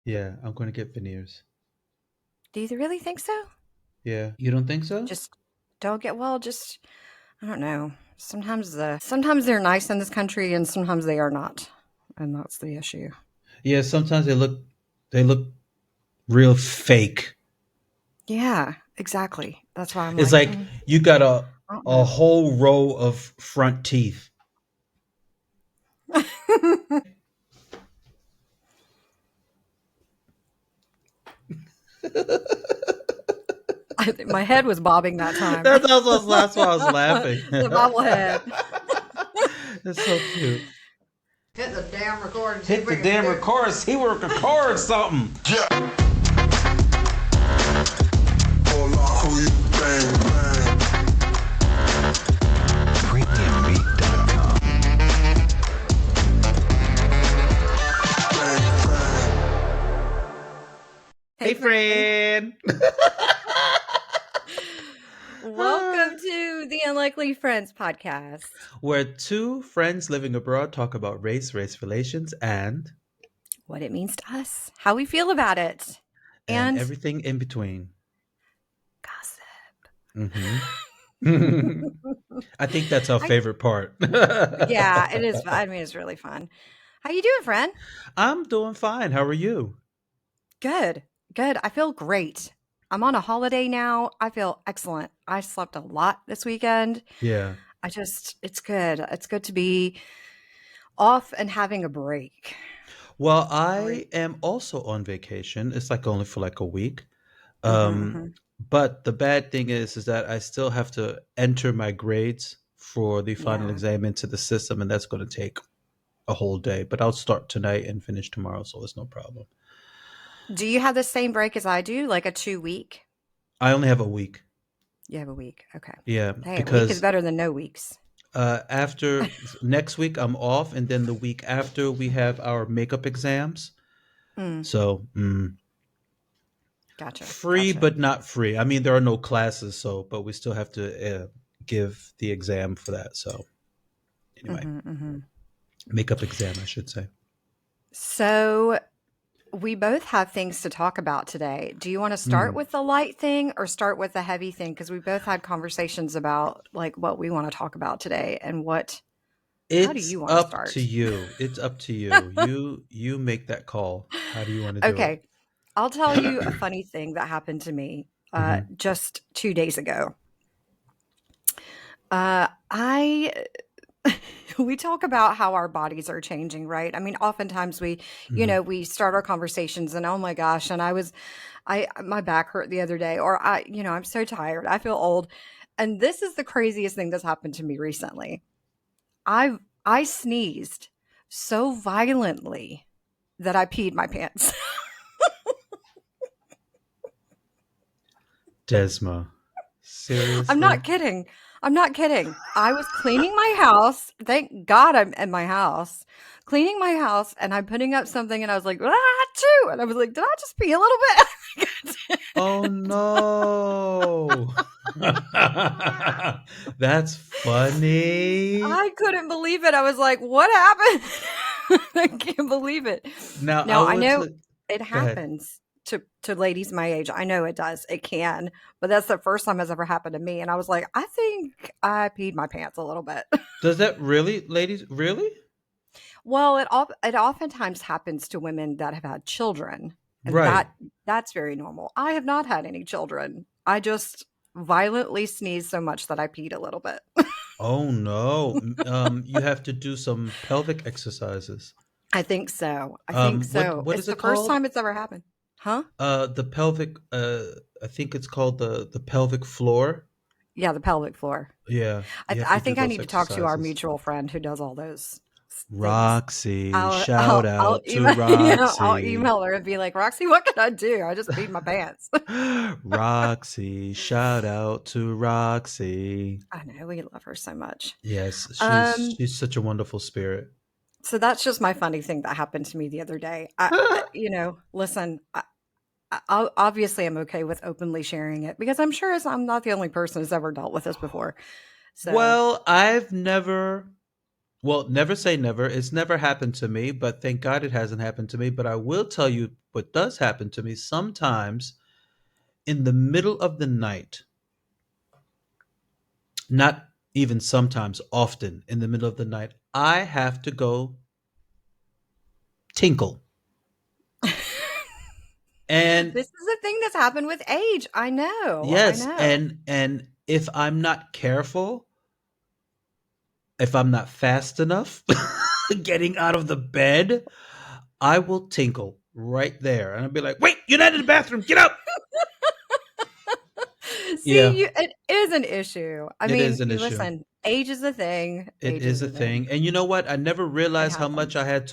Yeah, I'm going to get veneers. Do you really think so? Yeah. You don't think so? Just don't get well. Just I don't know. Sometimes they're nice in this country, and sometimes they are not, and that's the issue. Yeah, sometimes they look real fake. Yeah, exactly. That's why I'm It's like, like you got a I don't a know. whole row of front teeth. I think my head was bobbing that time. That's why I was laughing. The bobblehead. It's so cute. Hit the damn record and see Hit if the we can damn fix. record. See we record something. Hey, Hey, friend. friend. Welcome to the Unlikely Friends podcast. Where two friends living abroad talk about race relations, What it means to us, how we feel about it, and and everything in between. gossip. Hmm. I think that's our I, favorite part. yeah, it is. I mean, it's really fun. How you doing, friend? I'm doing fine. How are you? Good. Good. I feel great. I'm on a holiday now. I feel excellent. I slept a lot this weekend. Yeah. It's good. It's good to be off and having a break. Well, Break. I am also on vacation. It's like only for like a week. Hmm, Um, hmm. but the bad thing is that I still have to enter my grades for the final Yeah. exam into the system, and that's going to take a whole day. But I'll start tonight and finish tomorrow, so it's no problem. Do you have the same break as I do, like a 2 week? I only have a week. You have a week. Okay. Yeah, Hey, a week is because better than no weeks. after next week I'm off, and then the week after we have our makeup exams. Mm, So gotcha. free, Gotcha. but not free. I mean, there are no classes, so but we still have to give the exam for that. So anyway, Hmm, hmm. makeup exam, I should say. So we both have things to talk about today. Do you want to start Mm. with the light thing or start with the heavy thing? Because we both had conversations about like what we want to talk about today and how do It's you want to up to start? you. It's up to you. You make that call. How do you want to do it? Okay. I'll tell you a funny thing that happened to me Hmm. just 2 days ago. I we talk about how our bodies are changing, right? I mean, oftentimes Hmm. we start our conversations and oh my gosh, and my back hurt the other day, or I'm so tired. I feel old. And this is the craziest thing that's happened to me recently. I sneezed so violently that I peed my pants. Desma, I'm seriously? not kidding. I'm not kidding. I was cleaning my house. Thank God I'm in my house. Cleaning my house and I'm putting up something and I was like, ah, too. And I was like, did I just pee a little bit? Oh no. That's funny. I couldn't believe it. I was like, what happened? I can't believe it. Now I Now I would know say, it go ahead. happens to ladies my age. I know it does. It can. But that's the first time it's ever happened to me. And I was like, I think I peed my pants a little bit. Does that really, ladies? Really? Well, it oftentimes happens to women that have had children, and Right. that's very normal. I have not had any children. I just violently sneezed so much that I peed a little bit. Oh no. You have to do some pelvic exercises. I think so. I think so. What It's is the it first called? time it's ever happened. Huh? The pelvic. I think it's called the pelvic floor. Yeah, the pelvic floor. Yeah, you have I to do think I those need to talk to our exercises. mutual friend who does all those things. Roxy, shout I'll out to email yeah, I'll Roxy. email her and be like, Roxy, what can I do? I just peed my pants. Roxy, shout out to Roxy. I know we love her so much. Yes, Um, she's such a wonderful spirit. So that's just my funny thing that happened to me the other day. Listen, obviously I'm okay with openly sharing it because I'm sure I'm not the only person who's ever dealt with this before. So, Well, I've never. Well, never say never. It's never happened to me, but thank God it hasn't happened to me. But I will tell you what does happen to me sometimes in the middle of the night, not even sometimes, often in the middle of the night, I have to go tinkle. And This is a thing that's happened with age. I know. I yes, know. and if I'm not careful, if I'm not fast enough getting out of the bed, I will tinkle right there. And I'll be like, wait, you're not in the bathroom. Get up. See, Yeah, it is an issue. I it is mean, an you issue. listen, age is a thing. It Age is is a a thing. thing. And you know what? I never It realized how much I happens.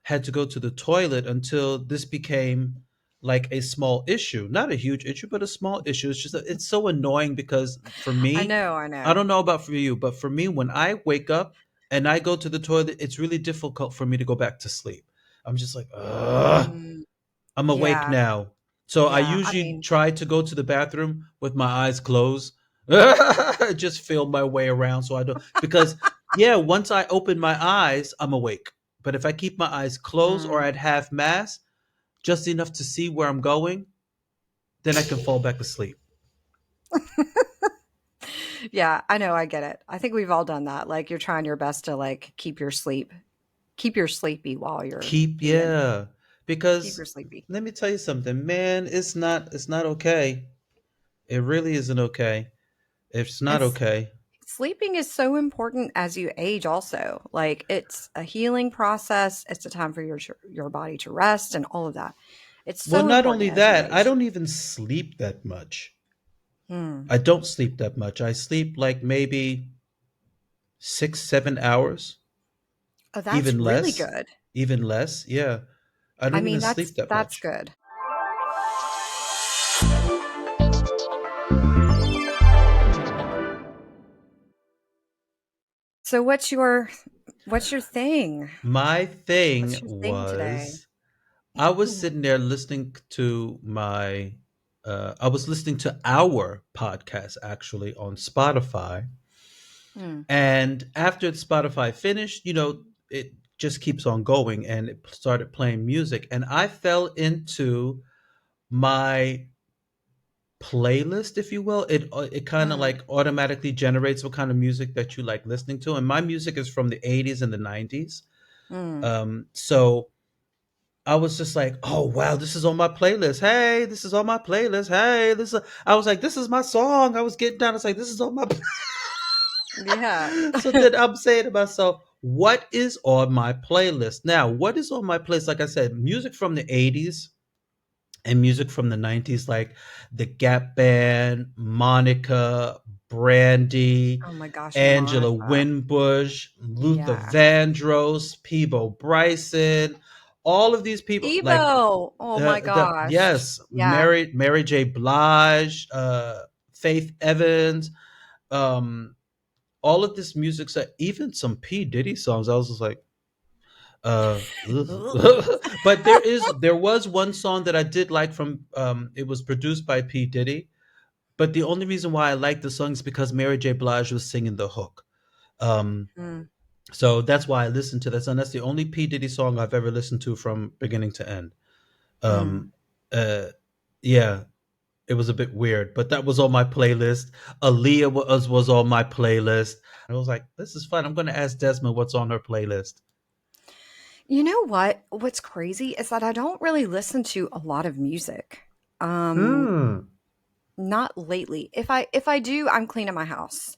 had to go to the toilet until this became like a small issue. Not a huge issue, but a small issue. It's just that it's so annoying because for I me, know, I I know. don't know about for you, but for me when I wake up and I go to the toilet, it's really difficult for me to go back to sleep. I'm just like, ugh. Mm, I'm awake yeah, now. So I yeah. I usually mean, try to go to the bathroom with my eyes closed. Just feel my way around so I don't because yeah, once I open my eyes, I'm awake. But if I keep my eyes closed or mm, at half mast, just enough to see where I'm going, then I can fall back asleep. yeah, I know, I get it. I think we've all done that. Like you're trying your best to like keep your sleepy while you're Keep being yeah. keep Because your sleepy. let me tell you something, man, it's not okay. It really isn't okay. It's And not okay. sleeping is so important as you age also. Like it's a healing process. It's a time for your body to rest and all of that. It's Well, so not important only as you that, I age. don't even sleep that much. Hmm. I don't sleep that much. I sleep like maybe 6, 7 hours, Oh, that's even really less, good. even less. Yeah, I I don't mean, even sleep that that's much. good. So what's your thing? My thing What's your thing today? was I was sitting there listening to I was listening to our podcast actually on Spotify. Hmm. And after Spotify finished, it just keeps on going and it started playing music. And I fell into my playlist, if you will. It kind of Hmm. like automatically generates what kind of music that you like listening to. And my music is from the 80s and the 90s. Hmm. So I was just like, oh wow, this is on my playlist. Hey, this is on my playlist. Hey, I was like, this is my song. I was getting down. I was like, this is on my Yeah. so then I'm saying to myself, what is on my playlist? Now, what is on my playlist? Like I said, music from the 80s and music from the 90s, like the Gap Band, Monica, Brandy, Oh my gosh, Angela Monica. Winbush, Luther Yeah. Vandross, Peebo Bryson, all of these people, like Evo. Oh my gosh. yes, Yeah. Mary J. Blige, Faith Evans, um, all of this music set, even some P Diddy songs. I was just like, but there was one song that I did like from. It was produced by P Diddy, but the only reason why I like the song is because Mary J. Blige was singing the hook. Um, Mm, so that's why I listened to that song. That's the only P Diddy song I've ever listened to from beginning to end. mm. Um, uh, yeah, it was a bit weird, but that was on my playlist. Aaliyah was on my playlist. I was like, this is fun. I'm going to ask Desma what's on her playlist. You know what? What's crazy is that I don't really listen to a lot of music. Um, Hmm. Not lately. If I do, I'm cleaning my house.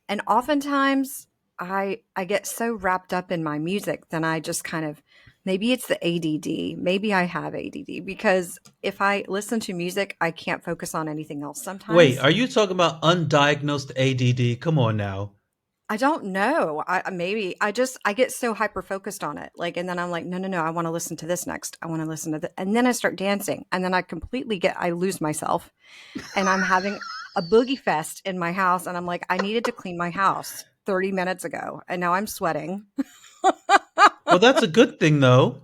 And oftentimes I get so wrapped up in my music, then I just kind of maybe it's the ADD. Maybe I have ADD because if I listen to music, I can't focus on anything else Wait, sometimes. are you talking about undiagnosed ADD? Come on now. I don't know. Maybe I get so hyper focused on it. Like, and then I'm like, no, no, no. I want to listen to this next. I want to listen to that. And then I start dancing, and then I lose myself, and I'm having a boogie fest in my house. And I'm like, I needed to clean my house 30 minutes ago, and now I'm sweating. Well, that's a good thing, though.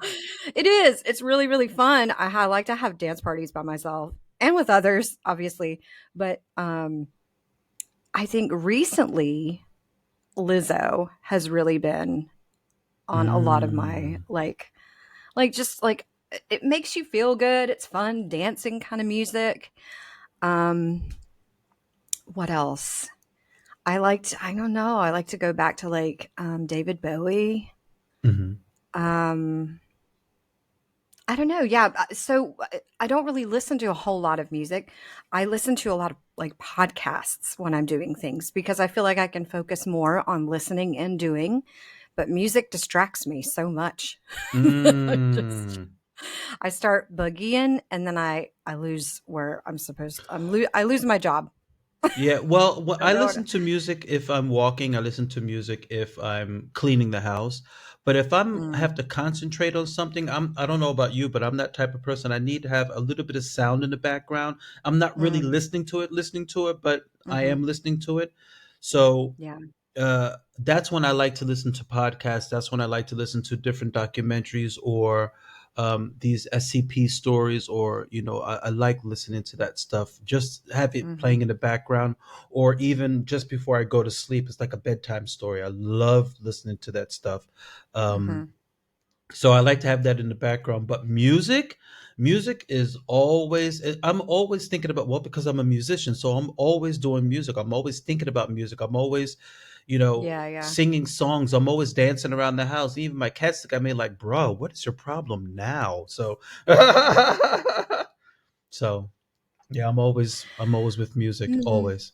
It is. It's really, really fun. I like to have dance parties by myself and with others, obviously. But I think recently Lizzo has really been on a lot of my Mm. just like it makes you feel good. It's fun dancing kind of music. Um, what else? I don't know. I like to go back to like David Bowie. Hmm. Um, I don't know. Yeah. So I don't really listen to a whole lot of music. I listen to a lot of like podcasts when I'm doing things because I feel like I can focus more on listening and doing, but music distracts me so much. Just Mm. I start boogieing and then I lose where I lose my job. Yeah, well, Don't I know what listen to music if I'm walking. I listen to music if I'm cleaning the house. But if I have mm, to concentrate on something, I don't know about you, but I'm that type of person. I need to have a little bit of sound in the background. I'm not really mm, listening to it, but I mhm. am listening to it. So Yeah. that's when I like to listen to podcasts. That's when I like to listen to different documentaries or these SCP stories, or I like listening to that stuff. Just have it Mhm. playing in the background, or even just before I go to sleep. It's like a bedtime story. I love listening to that stuff. Um, Mhm. so I like to have that in the background. But music is always, I'm always thinking about, well, because I'm a musician, so I'm always doing music. I'm always thinking about music. I'm always, Yeah, yeah. singing songs. I'm always dancing around the house. Even my cats look at me like, bro, what is your problem now? So so yeah, I'm always with music, Mhm. always.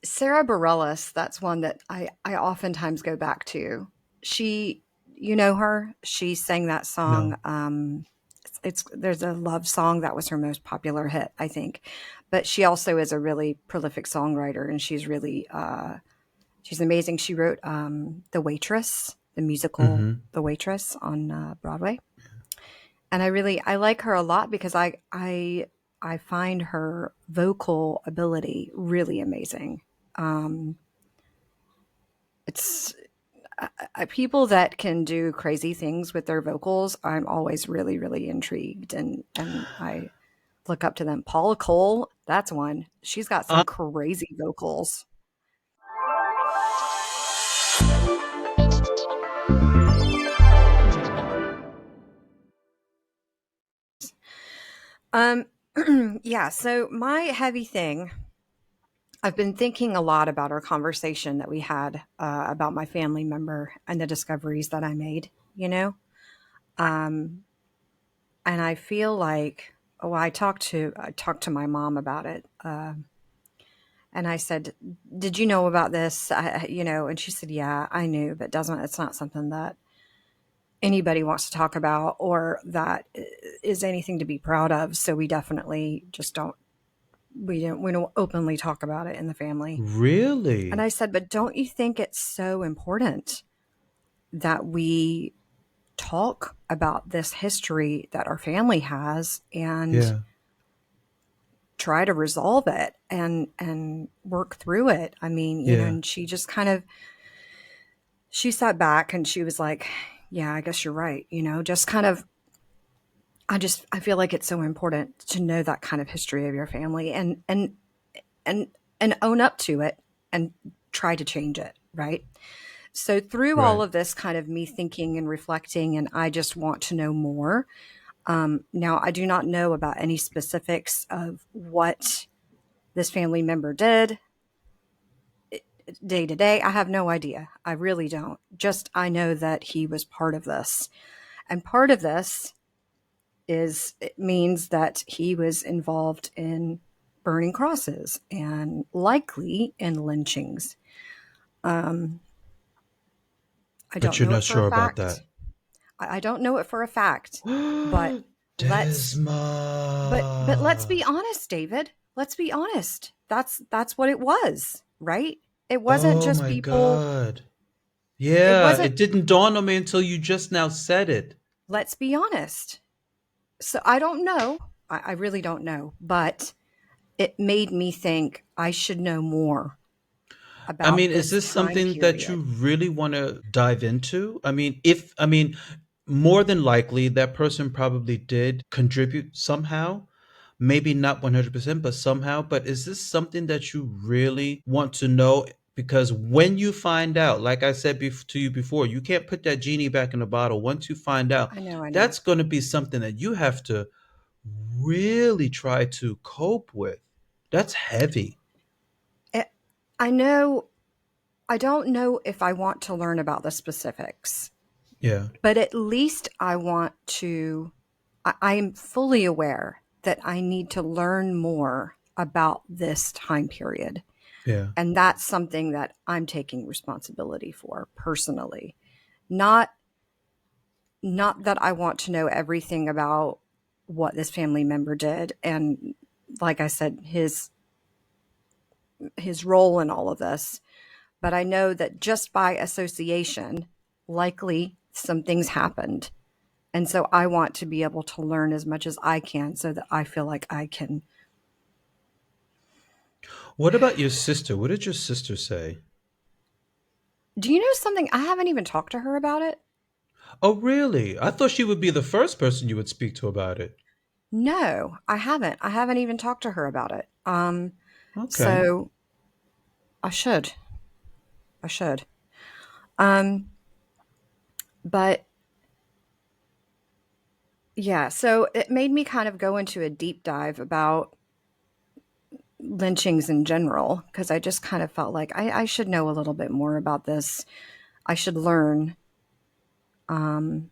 Sarah Bareilles, that's one that I oftentimes go back to. She you know her? She sang that song, No. it's there's a love song that was her most popular hit, I think. But she also is a really prolific songwriter, and she's amazing. She wrote, The Waitress, the musical Mm-hmm. The Waitress on, Broadway. And I like her a lot because I find her vocal ability really amazing. Um, it's people that can do crazy things with their vocals. I'm always really, really intrigued, and I look up to them. Paula Cole, that's one. She's got some crazy vocals. Um, yeah. So my heavy thing. I've been thinking a lot about our conversation that we had about my family member and the discoveries that I made. You know, um, and I feel like, oh, I talked to my mom about it, and I said, "Did you know about this?" And she said, "Yeah, I knew, but doesn't it's not something that anybody wants to talk about or that is anything to be proud of. So we definitely just don't we don't openly talk about it in the family." And Really? I said, "But don't you think it's so important that we talk about this history that our family has and Yeah. try to resolve it and work through it?" I mean, Yeah. and she just kind of she sat back and she was like, "Yeah, I guess you're right." Just kind of I feel like it's so important to know that kind of history of your family and and own up to it and try to change it, right? So through all Right. of this kind of me thinking and reflecting, and I just want to know more. Now, I do not know about any specifics of what this family member did day to day. I have no idea. I really don't. Just I know that he was part of this. And part of this is it means that he was involved in burning crosses and likely in lynchings. Um, I But don't you're know not it for a sure about that. fact. I don't know it for a fact, but let's but let's Desma. be honest, David. Let's be honest. That's what it was, right? It wasn't Oh just my people. God. It Yeah, wasn't. it didn't dawn on me until you just now said it. Let's be honest. So I don't know. I really don't know, but it made me think I should know more I about mean, is this this time something that you period. really want to dive into? I mean, more than likely that person probably did contribute somehow. Maybe not 100%, but somehow. But is this something that you really want to know? Because when you find out, like I said to you before, you can't put that genie back in the bottle. Once you find out, I know. that's going to be something that you have to really try to cope with. That's heavy. It, I know. I don't know if I want to learn about the specifics, Yeah, but at least I want to. I am fully aware that I need to learn more about this time period. yeah. And that's something that I'm taking responsibility for personally. Not not that I want to know everything about what this family member did and like I said his role in all of this, but I know that just by association likely some things happened. And so I want to be able to learn as much as I can so that I feel like I can. What about your sister? What did your sister say? Do you know something? I haven't even talked to her about it. Oh, really? I thought she would be the first person you would speak to about it. No, I haven't. I haven't even talked to her about it. Okay. So I should. I should. Um, but yeah, so it made me kind of go into a deep dive about lynchings in general because I just kind of felt like I should know a little bit more about this. I should learn. Um,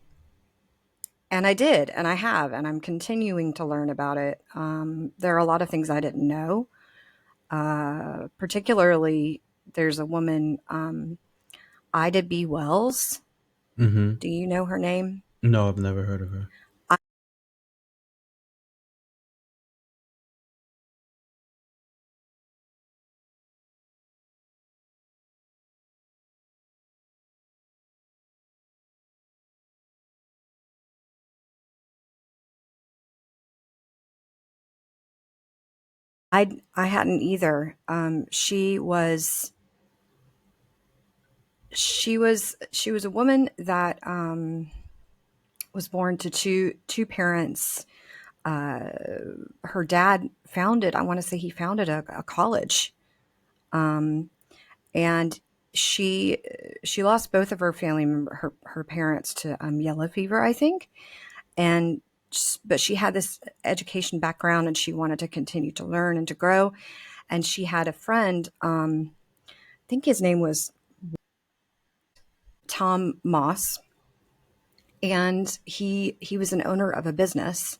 and I did, and I have, and I'm continuing to learn about it. There are a lot of things I didn't know. Particularly, there's a woman, Ida B. Wells. Mm-hmm. Do you know her name? No, I've never heard of her. I hadn't either. She was a woman that was born to two parents. Uh, Her dad founded. I want to say he founded a college, um, and she she lost both of her family member her parents to yellow fever, I think, and but she had this education background and she wanted to continue to learn and to grow. And she had a friend. I think his name was Tom Moss, and he was an owner of a business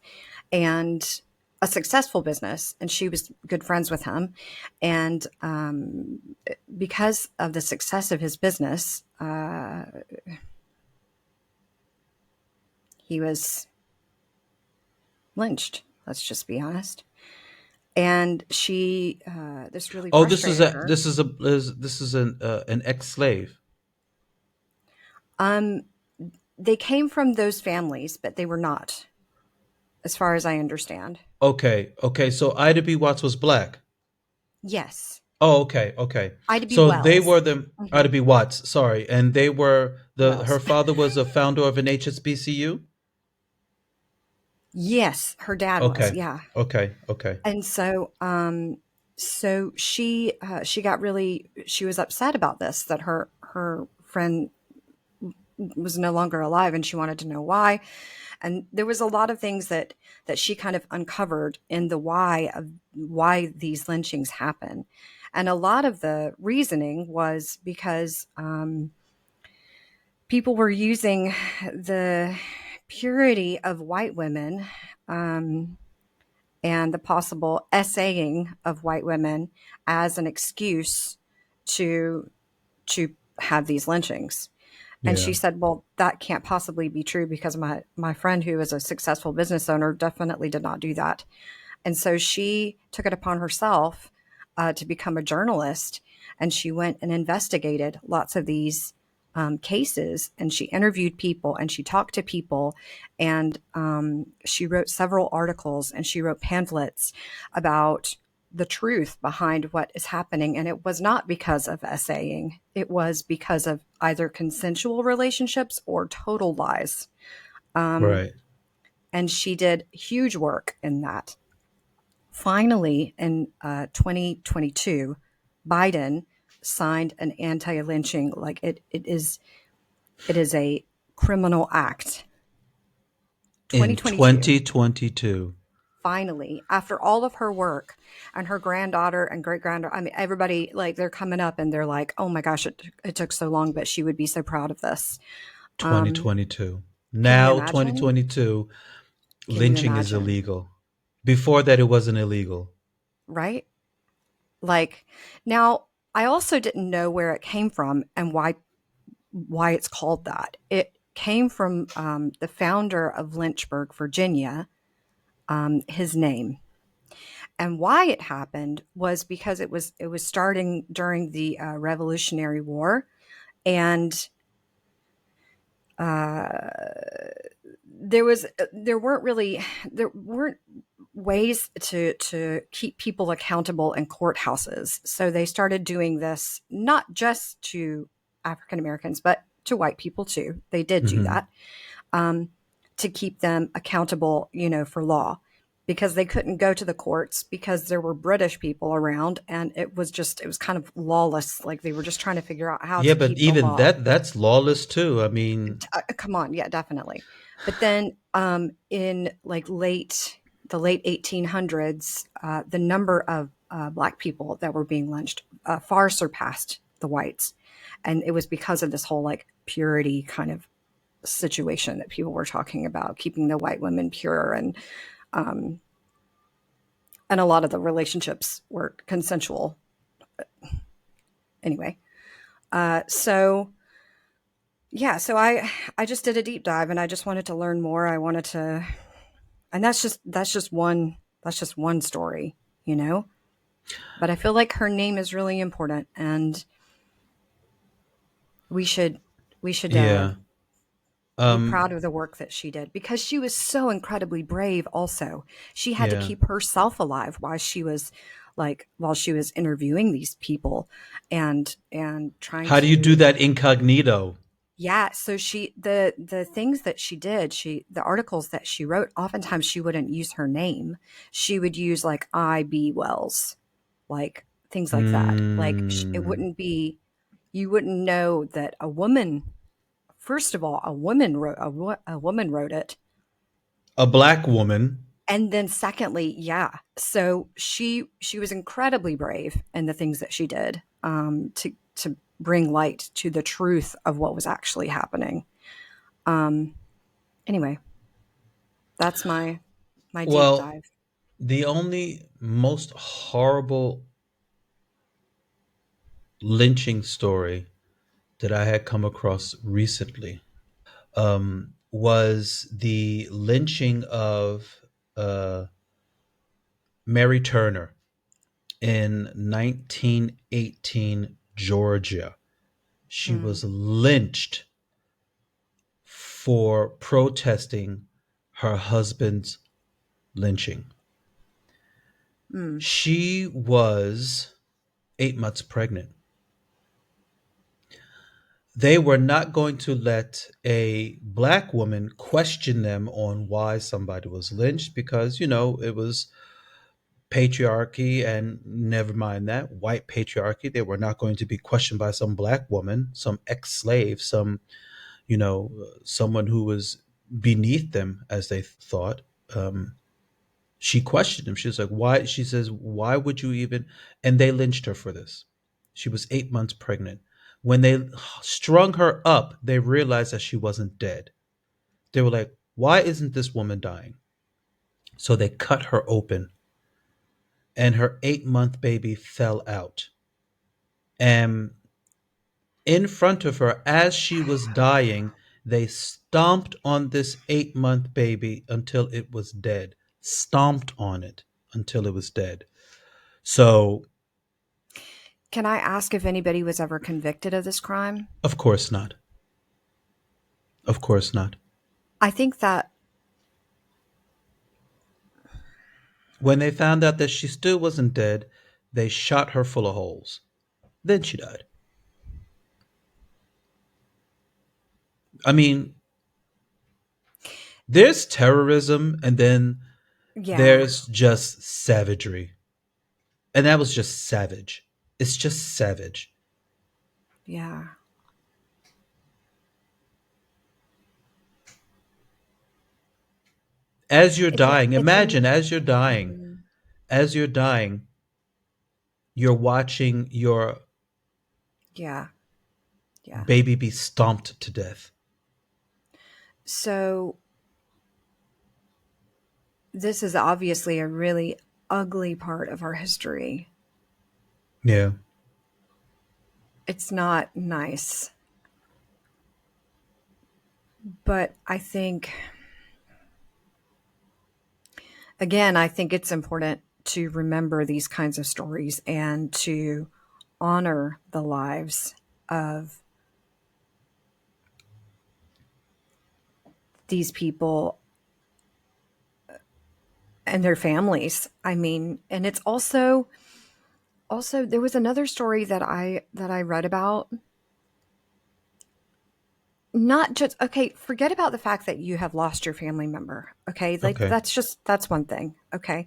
and a successful business, and she was good friends with him. And because of the success of his business, he was lynched. Let's just be honest. And she this really Oh, this is frustrated a her. this is a this is an ex-slave. Um, they came from those families, but they were not, as far as I understand. Okay, okay. So Ida B. Watts was black. Yes, Oh, okay, okay. Ida B. So they Wells. were the Hmm. Ida B. Watts. Sorry, and they were the her Wells. father was a founder of an HSBCU. Yes, her dad was. Okay, Yeah. okay, okay. And so, so she got really she was upset about this that her friend was no longer alive, and she wanted to know why. And there was a lot of things that she kind of uncovered in the why of why these lynchings happen. And a lot of the reasoning was because people were using the purity of white women, um, and the possible essaying of white women as an excuse to to have these lynchings. And she Yeah, said, well, that can't possibly be true because my friend who is a successful business owner definitely did not do that. And so she took it upon herself to become a journalist, and she went and investigated lots of these cases, and she interviewed people and she talked to people, and she wrote several articles and she wrote pamphlets about the truth behind what is happening. And it was not because of essaying, it was because of either consensual relationships or total lies. Um, right. and she did huge work in that. Finally, in 2022, Biden signed an anti-lynching, like it is a criminal act. In 2022, 2022. finally, after all of her work, and her granddaughter and great granddaughter, I mean, everybody, like, they're coming up and they're like, oh my gosh, it took so long, but she would be so proud of this. Um, 2022. can you Now, imagine? 2022, Can you lynching is imagine? illegal. Before that, it wasn't illegal. Right? Like, now, I also didn't know where it came from and why it's called that. It came from the founder of Lynchburg, Virginia, his name. And why it happened was because it was starting during the Revolutionary War, and uh, there weren't ways to keep people accountable in courthouses. So they started doing this not just to African Americans, but to white people too. They did do Hmm. that, um, to keep them accountable, for law, because they couldn't go to the courts because there were British people around, and it was kind of lawless. Like they were just trying to figure out how Yeah, to but keep the even law. that's lawless too. I mean, Come on, yeah, definitely. But then, in like the late 1800s, the number of black people that were being lynched far surpassed the whites, and it was because of this whole like purity kind of situation that people were talking about, keeping the white women pure, um, and a lot of the relationships were consensual. Anyway, so yeah, so I just did a deep dive, and I just wanted to learn more. I wanted to, and that's just one story, you know. But I feel like her name is really important, and we should we should yeah. be proud Um, of the work that she did, because she was so incredibly brave. Also, she had to yeah. keep herself alive while she was interviewing these people, and trying How do you do to, that incognito? yeah. So the things that she did, the articles that she wrote, oftentimes she wouldn't use her name. She would use like I.B. Wells, like things like that. Like it Hmm. wouldn't be, you wouldn't know that a woman. First of all, a woman wrote it, A black woman. and then secondly, yeah. So she was incredibly brave in the things that she did, to bring light to the truth of what was actually happening. Um, anyway, that's my deep Well, dive. the only most horrible lynching story that I had come across recently was the lynching of Mary Turner in 1918 Georgia. She Mm, was lynched for protesting her husband's lynching. mm, She was 8 months pregnant. They were not going to let a black woman question them on why somebody was lynched because, it was patriarchy, and never mind that, white patriarchy. They were not going to be questioned by some black woman, some ex slave, someone who was beneath them, as they thought. She questioned him. She was like, why? She says, why would you even? And they lynched her for this. She was 8 months pregnant. When they strung her up, they realized that she wasn't dead. They were like, why isn't this woman dying? So they cut her open, and her 8 month baby fell out. And in front of her, as she was dying, they stomped on this 8 month baby until it was dead. Stomped on it until it was dead. So, can I ask if anybody was ever convicted of this crime? of course not. Of course not. I think that, When they found out that she still wasn't dead, they shot her full of holes. Then she died. I mean, there's terrorism and then yeah. there's just savagery. And that was just savage. It's just savage. Yeah. As you're It's a dying, it's a imagine mhm. as you're dying, you're watching your Yeah. Yeah. baby be stomped to death. So this is obviously a really ugly part of our history. Yeah. It's not nice, but I think it's important to remember these kinds of stories and to honor the lives of these people and their families. I mean, and it's also there was another story that I read about. Not just okay, forget about the fact that you have lost your family member. Okay? Like Okay. that's one thing. Okay?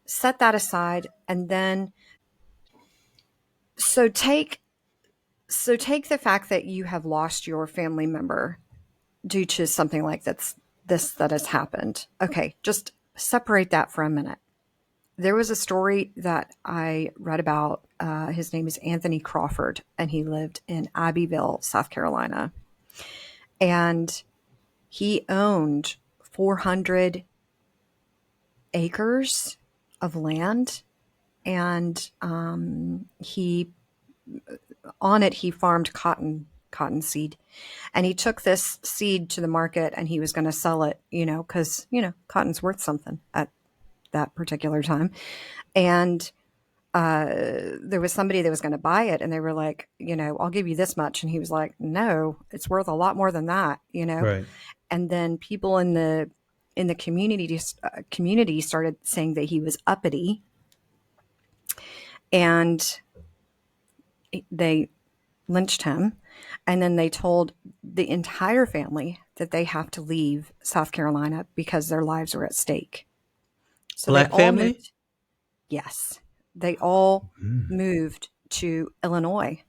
Set that aside and then so take take the fact that you have lost your family member due to something like that has happened. Okay, just separate that for a minute. There was a story that I read about. His name is Anthony Crawford, and he lived in Abbeville, South Carolina. And he owned 400 acres of land, and he on it he farmed cotton seed, and he took this seed to the market and he was going to sell it, because cotton's worth something at that particular time. And there was somebody that was going to buy it, and they were like, I'll give you this much, and he was like, no, it's worth a lot more than that. Right. And then people in the community started saying that he was uppity, and they lynched him. And then they told the entire family that they have to leave South Carolina because their lives were at stake. So they Black all family? moved. Yes, they all Mm. moved to Illinois.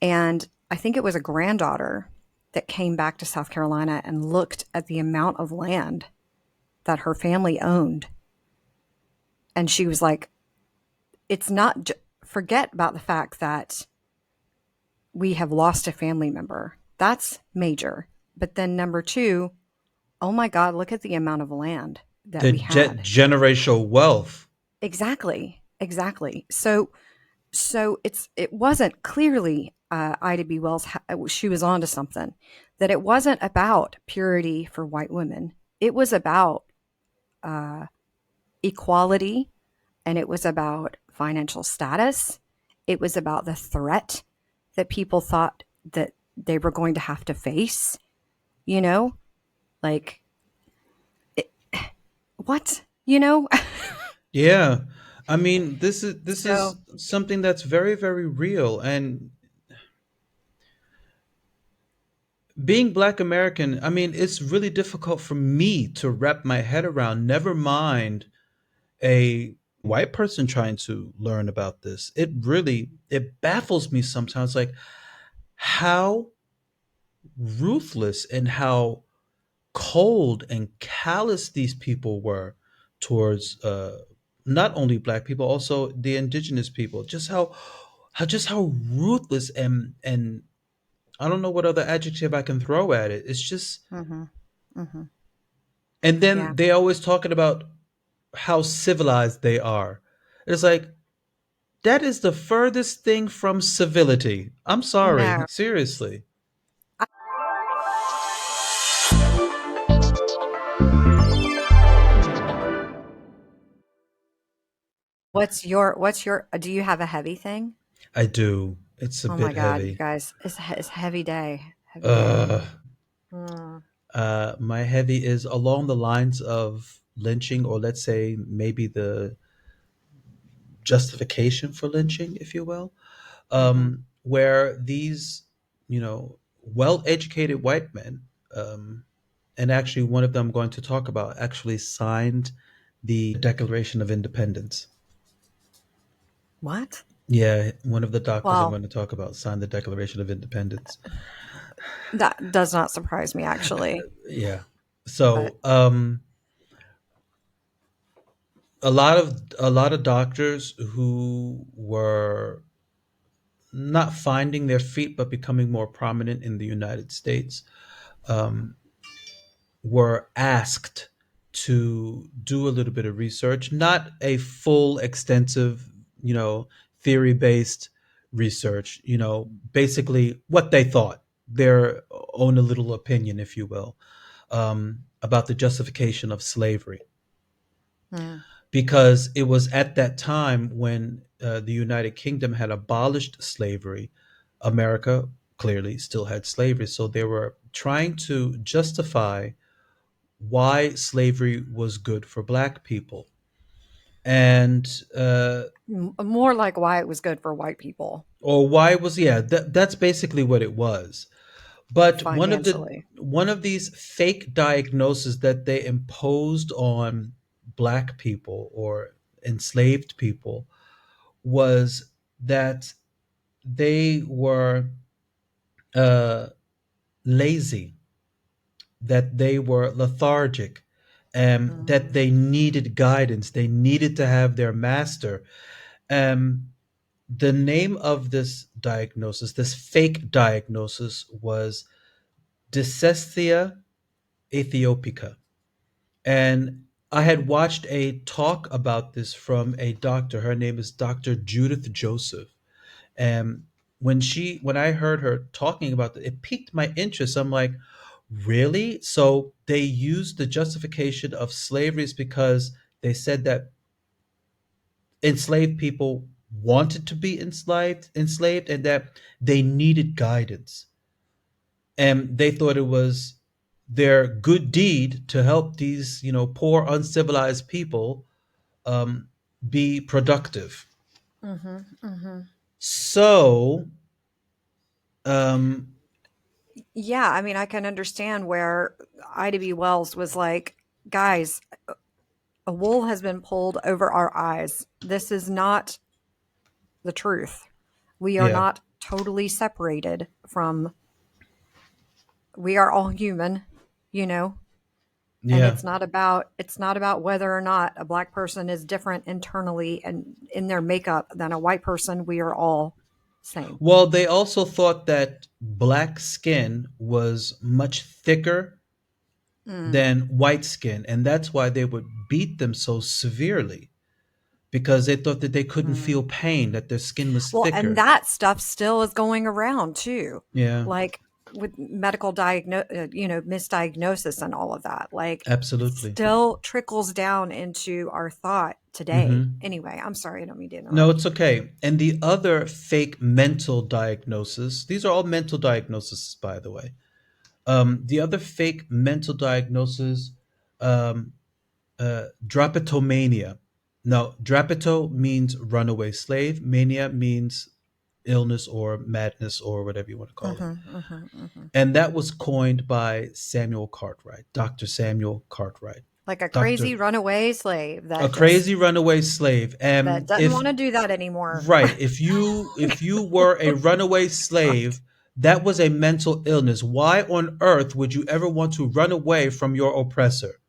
And I think it was a granddaughter that came back to South Carolina and looked at the amount of land that her family owned. And she was like, it's not, forget about the fact that we have lost a family member. That's major. But then number two, oh my God, look at the amount of land that The we had. generational wealth. Exactly. Exactly. So it wasn't clearly Ida B. Wells. She was onto something. That it wasn't about purity for white women. It was about uh, equality, and it was about financial status. It was about the threat that people thought that they were going to have to face. You know, like it, what? Yeah. I mean, this is So something that's very, very real. And being Black American, I mean, it's really difficult for me to wrap my head around, never mind a white person trying to learn about this. It baffles me sometimes, like how ruthless and how cold and callous these people were towards not only Black people, also the indigenous people. Just how ruthless and I don't know what other adjective I can throw at it. It's just, hmm hmm and then yeah, they always talking about how civilized they are. It's like that is the furthest thing from civility. I'm sorry, no. seriously. What's your do you have a heavy thing? I do. It's a Oh my bit God, you heavy. guys, it's heavy day. Heavy day. Uh, Mm. my heavy is along the lines of lynching, or let's say maybe the justification for lynching, if you will, Mhm. where these, well-educated white men, and actually one of them I'm going to talk about, actually signed the Declaration of Independence. What? Yeah, one of the doctors I'm Well, going to talk about signed the Declaration of Independence. that does not surprise me actually, Yeah. but So, a lot of doctors who were not finding their feet but becoming more prominent in the United States um, were asked to do a little bit of research, not a full, extensive, theory based research, basically what they thought, their own little opinion, if you will, about the justification of slavery. mm, Because it was at that time when the United Kingdom had abolished slavery. America clearly still had slavery. So they were trying to justify why slavery was good for black people. And, more like why it was good for white people or why was, yeah, that's basically what it was. But financially. one of these fake diagnoses that they imposed on black people or enslaved people was that they were uh, lazy, that they were lethargic, that Mm, they needed guidance, they needed to have their master. Um, the name of this diagnosis, this fake diagnosis, was dyslexia ethiopica. And I had watched a talk about this from a doctor. Her name is Dr. Judith Joseph. And when I heard her talking about it, it piqued my interest. I'm like, really? So they used the justification of slavery is because they said that enslaved people wanted to be enslaved, and that they needed guidance. And they thought it was their good deed to help these, poor, uncivilized people um, be productive. mhm, mhm. So, um, Yeah, I mean, I can understand where Ida B. Wells was like, "Guys, a wool has been pulled over our eyes. This is not the truth. We are yeah, not totally separated from we are all human, you know, and yeah. it's not about whether or not a black person is different internally and in their makeup than a white person. We are all same." Well, they also thought that black skin was much thicker Mm, than white skin, and that's why they would beat them so severely because they thought that they couldn't mm. feel pain, that their skin was Well, and thicker. that stuff still is going around too. Yeah, Like with misdiagnosis and all of that. Like absolutely. still trickles down into our thought today. Hmm. Anyway, I'm sorry, I don't mean to No, interrupt. it's okay. And the other fake mental diagnosis, these are all mental diagnoses, by the way. The other fake mental diagnosis, um, drapetomania. No, drapeto means runaway slave. Mania means illness or madness or whatever you want to call it. Mhm, mhm, mhm. And that was coined by Samuel Cartwright, Dr. Samuel Cartwright. Like a crazy Dr. runaway slave A that just crazy runaway slave. that And doesn't if want to do that anymore. right, if you were a runaway God, slave, that was a mental illness. Why on earth would you ever want to run away from your oppressor?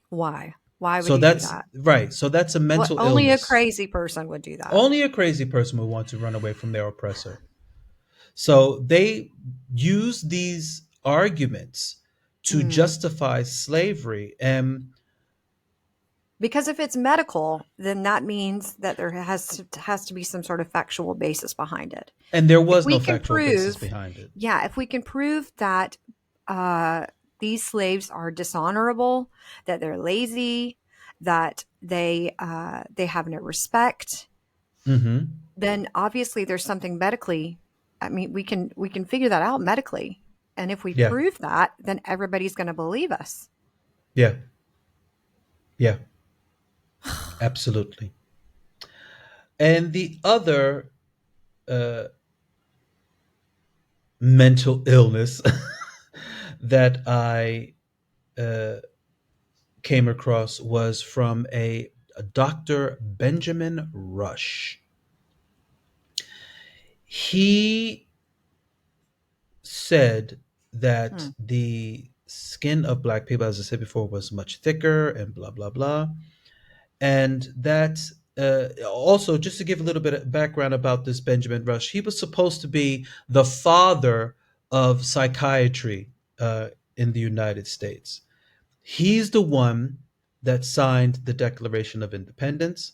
why? Why would So you do that's that? right. So that's a What mental only a illness. crazy person would do that. Only a crazy person would want to run away from their oppressor. So they use these arguments to Mm. justify slavery. Because if it's medical, then that means that there has to be some sort of factual basis behind it. And there If was we no can factual basis prove, behind it. yeah, if we can prove that uh, these slaves are dishonorable, that they're lazy, that they have no respect, Hmm. then obviously there's something medically. I mean, we can figure that out medically, and if we Yeah, prove that, then everybody's going to believe us. yeah, yeah, absolutely. And the other uh, mental illness that I uh, came across was from a Dr. Benjamin Rush. He said that Hmm. the skin of black people, as I said before, was much thicker and blah blah blah, and that also, just to give a little bit of background about this Benjamin Rush, he was supposed to be the father of psychiatry in the United States. He's the one that signed the Declaration of Independence,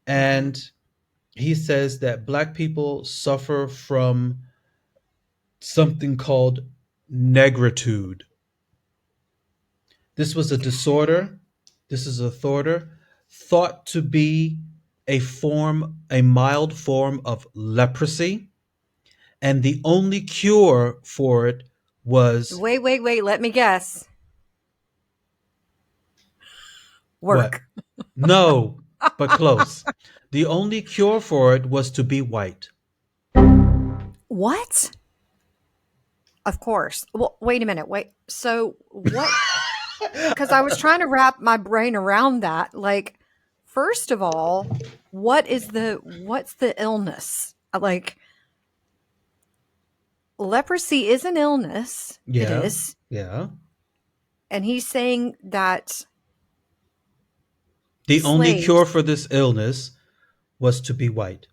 Mm-hmm. and he says that black people suffer from something called negritude. This was a disorder. This is a disorder thought to be a mild form of leprosy, and the only cure for it was Wait, wait, wait. Let me guess. what? Work. No, but close. The only cure for it was to be white. What? Of course. Well, wait a minute. Wait. So what? Because I was trying to wrap my brain around that. Like, first of all, what's the illness? Like, leprosy is an illness. It Yeah, is. yeah. And he's saying that The only cure slaves. for this illness was to be white.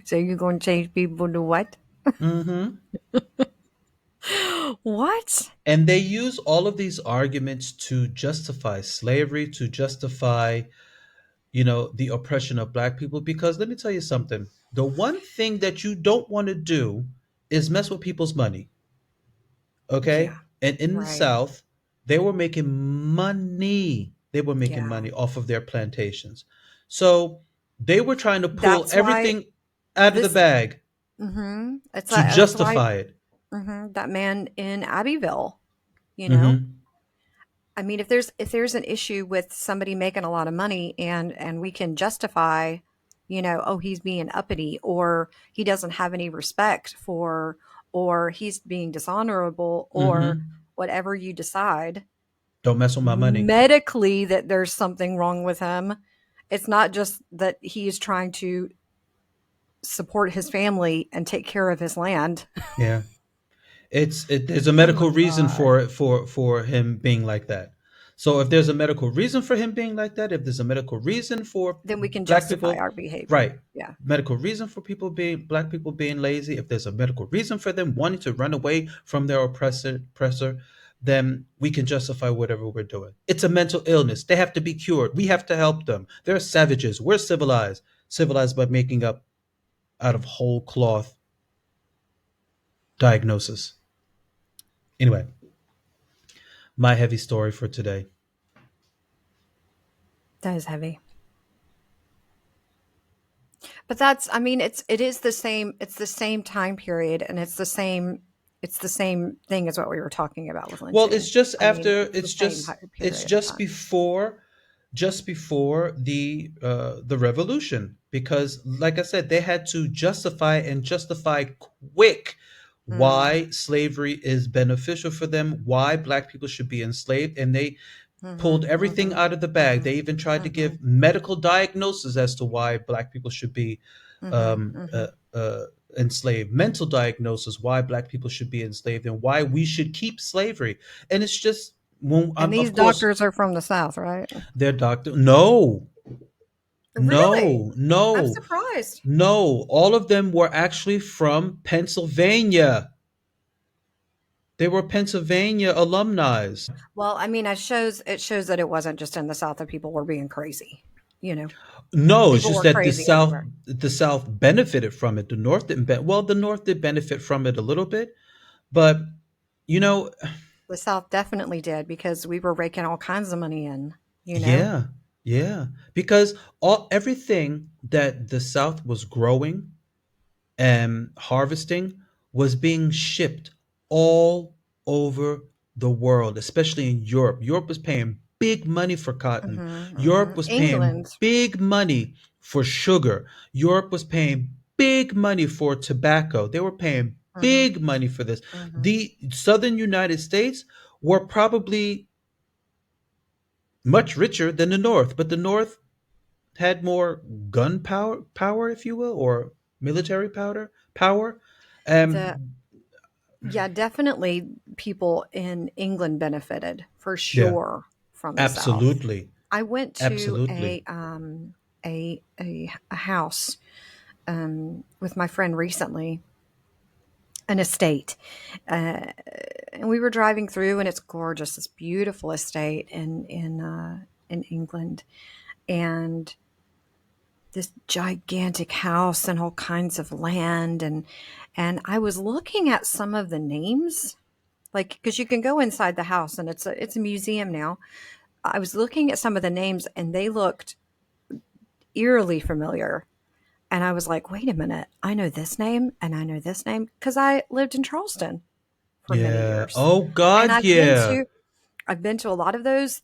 So you're going to change people to what? Hmm. What? And they use all of these arguments to justify slavery, to justify, the oppression of black people. Because let me tell you something. The one thing that you don't want to do is mess with people's money. Okay? Yeah. And in the Right. South, they were making money. They were making Yeah. money off of their plantations. So they were trying to pull That's why everything out of the this. bag It's to like that's why justify it. that man in Abbeville. You know, Hmm. I mean, if there's an issue with somebody making a lot of money and we can justify, oh, he's being uppity or he doesn't have any respect for or he's being dishonorable or Hmm. whatever you decide Don't mess with my money. medically that there's something wrong with him. It's not just that he is trying to support his family and take care of his land. Yeah. There's a Oh my medical reason God. for it, for him being like that. So if there's a medical reason for him being like that, if there's a medical reason for Then we can black justify people, our behavior. right? Yeah. Medical reason for people being black people being lazy. If there's a medical reason for them wanting to run away from their oppressor, then we can justify whatever we're doing. It's a mental illness. They have to be cured. We have to help them. They're savages. We're civilized. Civilized by making up out of whole cloth diagnosis. Anyway, my heavy story for today. That is heavy. But that's I mean, it's the same time period and it's the same thing as what we were talking about with Well, it's lynching. just I mean, after. it's the same It's period of just time. before, the revolution. Because, like I said, they had to justify quick Mm. why slavery is beneficial for them, why black people should be enslaved, and they pulled Mhm. everything Mhm. out of the bag. Mhm. They even tried to Mhm. give medical diagnosis as to why black people should be Mhm. um, uh, Mhm. uh, enslaved, mental diagnosis why black people should be enslaved, and why we should keep slavery. And it's just, when And these of course, doctors are from the South, right? their doctor. No, Really? no, I'm no, surprised. no. All of them were actually from Pennsylvania. They were Pennsylvania alumni. Well, I mean, it shows that it wasn't just in the South that people were being crazy. You know, No, it's people just were that the crazy South everywhere. the South benefited from it. The North didn't. Well, the North did benefit from it a little bit, but you know, The South definitely did because we were raking all kinds of money in, you know? yeah, yeah, because everything that the South was growing and harvesting was being shipped all over the world, especially in Europe. Europe was paying big money for cotton. Mhm, Europe mhm. was paying England. big money for sugar. Europe was paying big money for tobacco. They were paying Mhm, big money for this. mhm. The southern United States were probably much richer than the North, but the North had more gun power, if you will, or military power. The Um, Yeah, definitely people in England benefited for yeah, sure from the South. absolutely, I went to absolutely. a house with my friend recently, an estate, uh, and we were driving through, and it's gorgeous, this beautiful estate in England, and this gigantic house and all kinds of land, and I was looking at some of the names, like because you can go inside the house and it's a museum now. I was looking at some of the names and they looked eerily familiar. And I was like, wait a minute, I know this name and I know this name because I lived in Charleston for many Yeah. years. Oh And God, yeah. I've been to a lot of those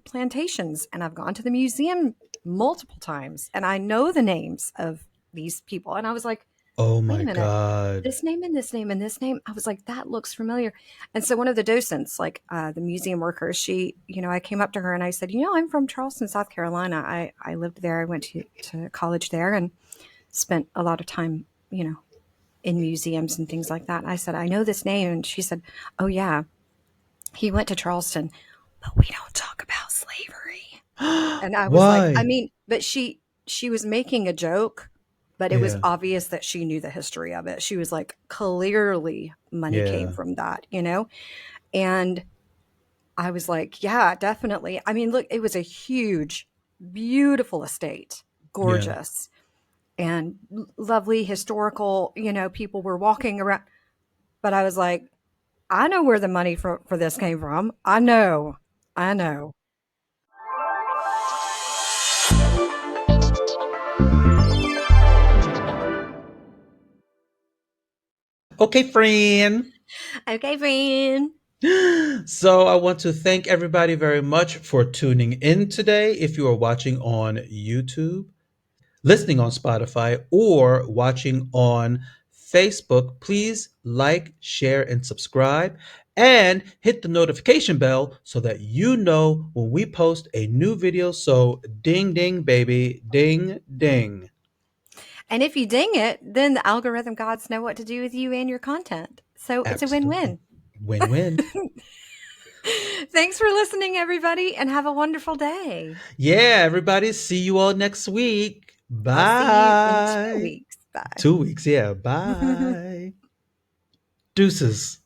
plantations and I've gone to the museum multiple times and I know the names of these people. And I was like, Oh wait a my minute, God. this name and this name and this name. I was like, that looks familiar. And so one of the docents, like the museum worker, she, I came up to her and I said, I'm from Charleston, South Carolina. I lived there. I went to college there and spent a lot of time, in museums and things like that. And I said, I know this name. And she said, oh, yeah, he went to Charleston, but we don't talk about slavery. And I was like, I Why? mean, but she was making a joke, but it was Yeah. obvious that she knew the history of it. She was like, clearly money came Yeah. from that. And I was like, yeah, definitely. I mean, look, it was a huge, beautiful estate, Yeah. gorgeous and lovely historical, people were walking around. But I was like, I know where the money for this came from. I know. I know. Okay, friend. Okay, friend. So I want to thank everybody very much for tuning in today. If you are watching on YouTube, listening on Spotify, or watching on Facebook, please like, share, and subscribe. And hit the notification bell so that you know when we post a new video. So, ding, ding, baby, ding, ding. And if you ding it, then the algorithm gods know what to do with you and your content. So it's a Absolutely. win-win. Win win. Thanks for listening, everybody, and have a wonderful day. Yeah, everybody. See you all next week. I'll see you in two Bye. weeks. Bye. 2 weeks. Yeah. Bye. Deuces.